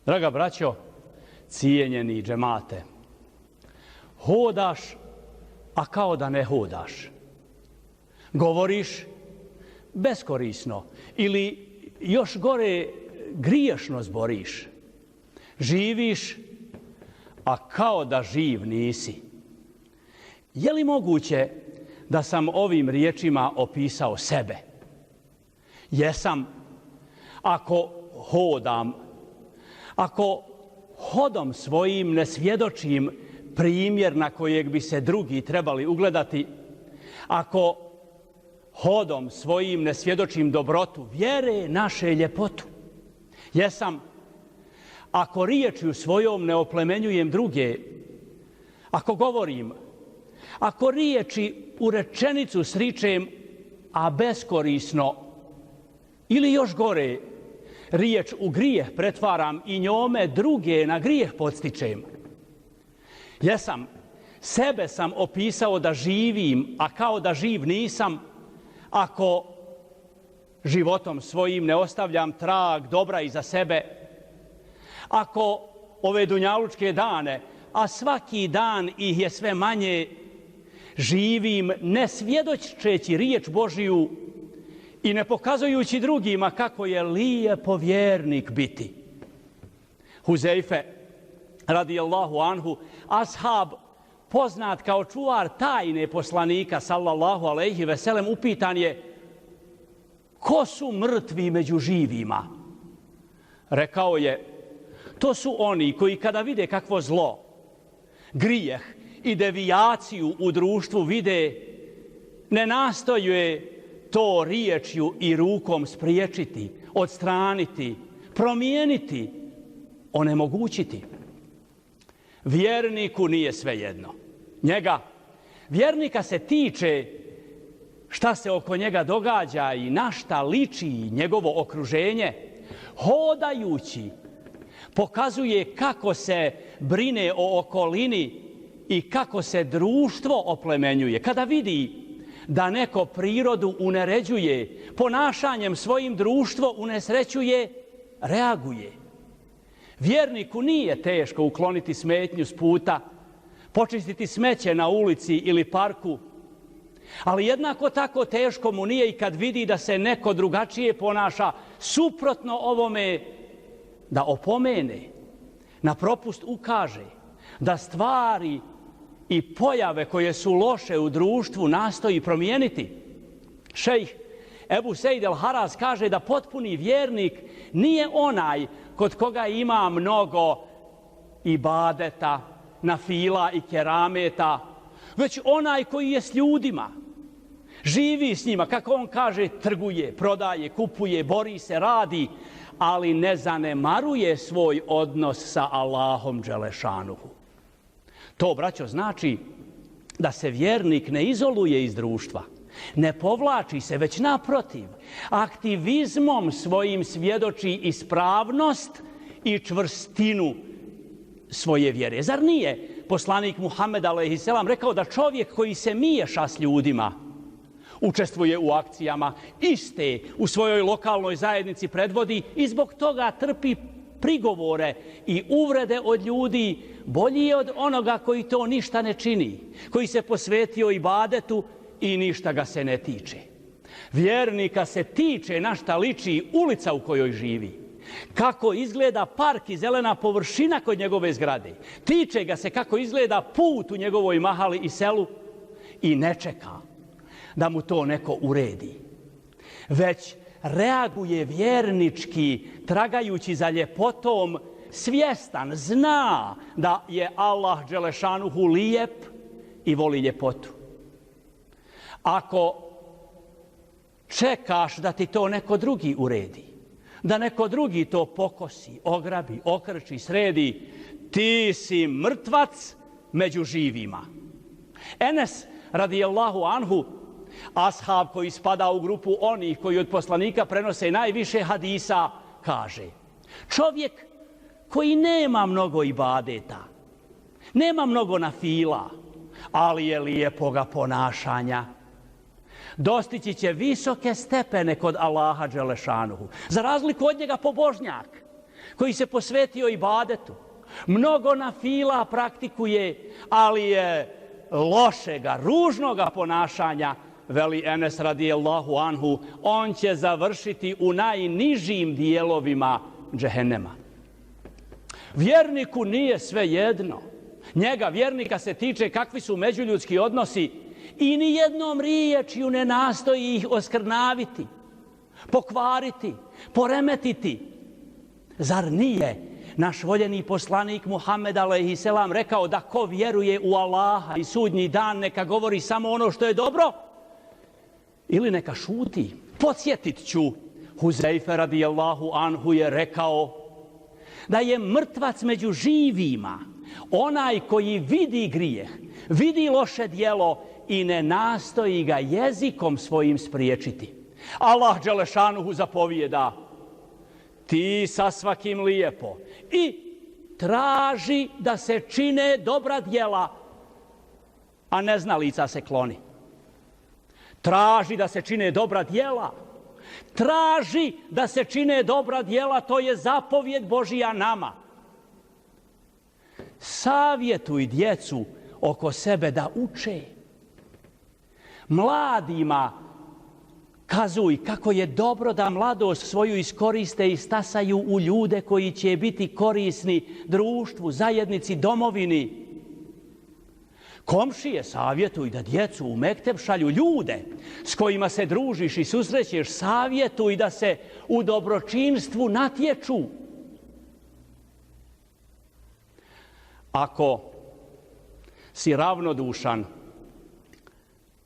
Draga braćo, cijenjeni džemate, hodaš, a kao da ne hodaš. Govoriš beskorisno ili još gore griješno zboriš. Živiš, a kao da živ nisi. Je li moguće da sam ovim riječima opisao sebe? Jesam. Ako hodam, ako hodom svojim ne svjedočim primjer na kojeg bi se drugi trebali ugledati, ako hodom svojim ne svjedočim dobrotu, vjere naše ljepotu. Jesam. Ako riječju svojom ne oplemenjujem druge, ako govorim, ako riječi u rečenicu sričem, a beskorisno, ili još gore, riječ u grijeh pretvaram i njome druge na grijeh podstičem. Jesam. Sebe sam opisao da živim, a kao da živ nisam, ako životom svojim ne ostavljam trag dobra iza sebe, ako ove dunjalučke dane, a svaki dan ih je sve manje, živim ne svjedočeći riječ Božiju i ne pokazujući drugima kako je lijepo vjernik biti. Huzeife, radijallahu anhu, ashab, poznat kao čuvar tajne poslanika, sallallahu alejhi ve sellem, upitan je: ko su mrtvi među živima? Rekao je: to su oni koji kada vide kakvo zlo, grijeh i devijaciju u društvu vide, ne nastojuje to riječju i rukom spriječiti, odstraniti, promijeniti, onemogućiti. Vjerniku nije svejedno. Vjernika se tiče šta se oko njega događa i na šta liči njegovo okruženje. Hodajući pokazuje kako se brine o okolini i kako se društvo oplemenjuje. Kada vidi da neko prirodu uneređuje, ponašanjem svojim društvo unesrećuje, reaguje. Vjerniku nije teško ukloniti smetnju s puta, počistiti smeće na ulici ili parku, ali jednako tako teško mu nije i kad vidi da se neko drugačije ponaša suprotno ovome, da opomene, na propust ukaže, da stvari i pojave koje su loše u društvu nastoji promijeniti. Šejh Ebu Sejd el-Haraz kaže da potpuni vjernik nije onaj kod koga ima mnogo ibadeta, nafila i kerameta, već onaj koji je s ljudima, živi s njima, kako on kaže, trguje, prodaje, kupuje, bori se, radi, ali ne zanemaruje svoj odnos sa Allahom dželešanuhu. To, braćo, znači da se vjernik ne izoluje iz društva, ne povlači se, već naprotiv, aktivizmom svojim svjedoči ispravnost i čvrstinu svoje vjere. Zar nije poslanik Muhammed a.s. rekao da čovjek koji se miješa s ljudima, učestvuje u akcijama, iste u svojoj lokalnoj zajednici predvodi i zbog toga trpi prigovore i uvrede od ljudi, bolji je od onoga koji to ništa ne čini, koji se posvetio ibadetu i ništa ga se ne tiče. Vjernika se tiče na šta liči ulica u kojoj živi, kako izgleda park i zelena površina kod njegove zgrade. Tiče ga se kako izgleda put u njegovoj mahali i selu i ne čeka da mu to neko uredi, već reaguje vjernički, tragajući za ljepotom, svjestan, zna da je Allah dželešanuhu lijep i voli ljepotu. Ako čekaš da ti to neko drugi uredi, da neko drugi to pokosi, ograbi, okrči, sredi, ti si mrtvac među živima. Enes, radijallahu anhu, ashab koji spada u grupu onih koji od poslanika prenose najviše hadisa, kaže: čovjek koji nema mnogo ibadeta, nema mnogo nafila, ali je lijepoga ponašanja, dostići će visoke stepene kod Allaha dželešanuhu. Za razliku od njega pobožnjak, koji se posvetio ibadetu, mnogo nafila praktikuje, ali je lošega, ružnoga ponašanja, veli Enes radijallahu anhu, on će završiti u najnižim dijelovima džehennema. Vjerniku nije svejedno. Njega, vjernika, se tiče kakvi su međuljudski odnosi i ni jednom riječju ne nastoji ih oskrnaviti, pokvariti, poremetiti. Zar nije naš voljeni poslanik Muhammed a.s. rekao da ko vjeruje u Allaha i sudnji dan neka govori samo ono što je dobro ili neka šuti? Podsjetit ću, Huzeife radijallahu anhu je rekao da je mrtvac među živima onaj koji vidi grijeh, vidi loše djelo i ne nastoji ga jezikom svojim spriječiti. Allah dželešanuhu zapovijeda: ti sa svakim lijepo i traži da se čine dobra djela, a neznalica se kloni. Traži da se čine dobra djela. Traži da se čine dobra djela, to je zapovjed Božija nama. Savjetuj djecu oko sebe da uče. Mladima kazuj kako je dobro da mladost svoju iskoriste i stasaju u ljude koji će biti korisni društvu, zajednici, domovini. Komšije savjetuj da djecu u mekteb šalju ljude s kojima se družiš i susrećeš. Savjetuj da se u dobročinstvu natječu. Ako si ravnodušan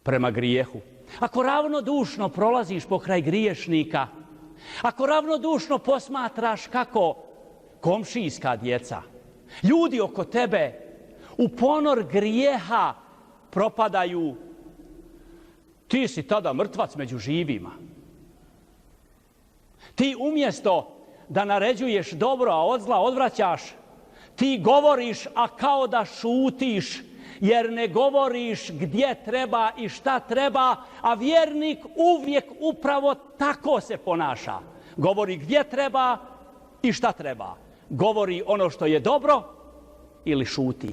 prema grijehu, ako ravnodušno prolaziš pokraj griješnika, ako ravnodušno posmatraš kako komšijska djeca, ljudi oko tebe u ponor grijeha propadaju, ti si tada mrtvac među živima. Ti umjesto da naređuješ dobro, a od zla odvraćaš, ti govoriš, a kao da šutiš, jer ne govoriš gdje treba i šta treba, a vjernik uvijek upravo tako se ponaša. Govori gdje treba i šta treba. Govori ono što je dobro ili šuti.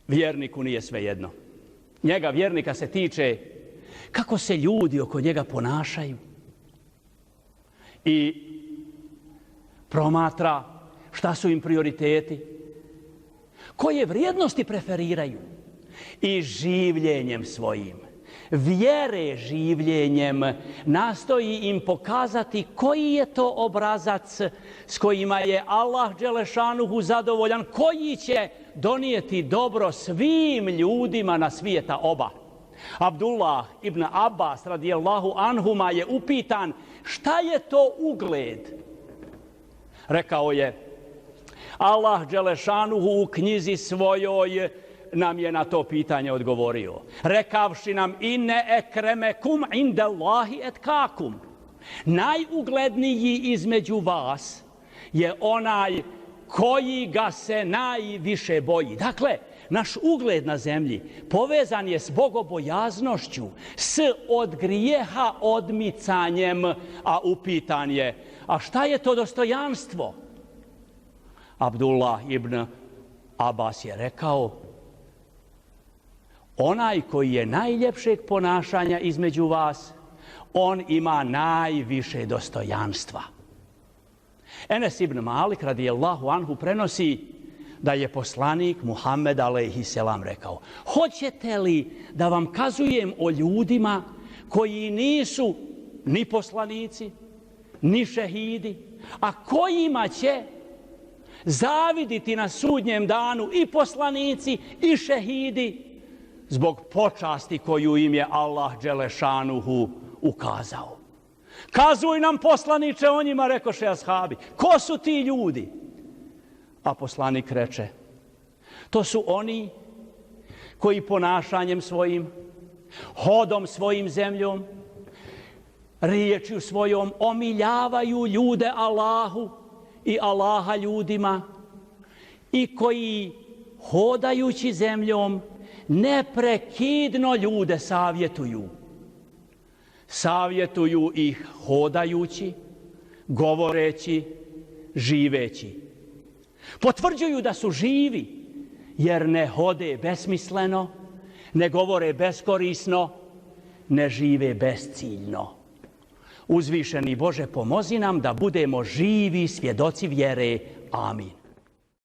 Vjerniku nije svejedno. Njega, vjernika, se tiče kako se ljudi oko njega ponašaju i promatra šta su im prioriteti, koje vrijednosti preferiraju i življenjem svojim, vjere življenjem nastoji im pokazati koji je to obrazac s kojima je Allah dželešanuhu zadovoljan, koji će donijeti dobro svim ljudima na svijeta oba. Abdullah ibn Abbas radijallahu anhuma je upitan šta je to ugled. Rekao je: Allah dželešanuhu u knjizi svojoj nam je na to pitanje odgovorio, rekavši nam: inne ekremekum indallahi etkakum. Najugledniji između vas je onaj koji ga se najviše boji. Dakle, naš ugled na zemlji povezan je s bogobojaznošću, s od grijeha odmicanjem, a upitan je: a šta je to dostojanstvo? Abdullah ibn Abbas je rekao: onaj koji je najljepšeg ponašanja između vas, on ima najviše dostojanstva. Enes ibn Malik radijallahu anhu prenosi da je poslanik Muhammed a.s. rekao: hoćete li da vam kazujem o ljudima koji nisu ni poslanici, ni šehidi, a kojima će zaviditi na sudnjem danu i poslanici i šehidi zbog počasti koju im je Allah dželešanuhu ukazao? Kazuj nam, poslaniče, o njima, rekoše ashabi. Ko su ti ljudi? A poslanik reče: to su oni koji ponašanjem svojim, hodom svojim zemljom, riječju svojom omiljavaju ljude Allahu i Allaha ljudima i koji hodajući zemljom neprekidno ljude savjetuju. Savjetuju ih hodajući, govoreći, živeći. Potvrđuju da su živi, jer ne hode besmisleno, ne govore beskorisno, ne žive besciljno. Uzvišeni Bože, pomozi nam da budemo živi svjedoci vjere. Amin.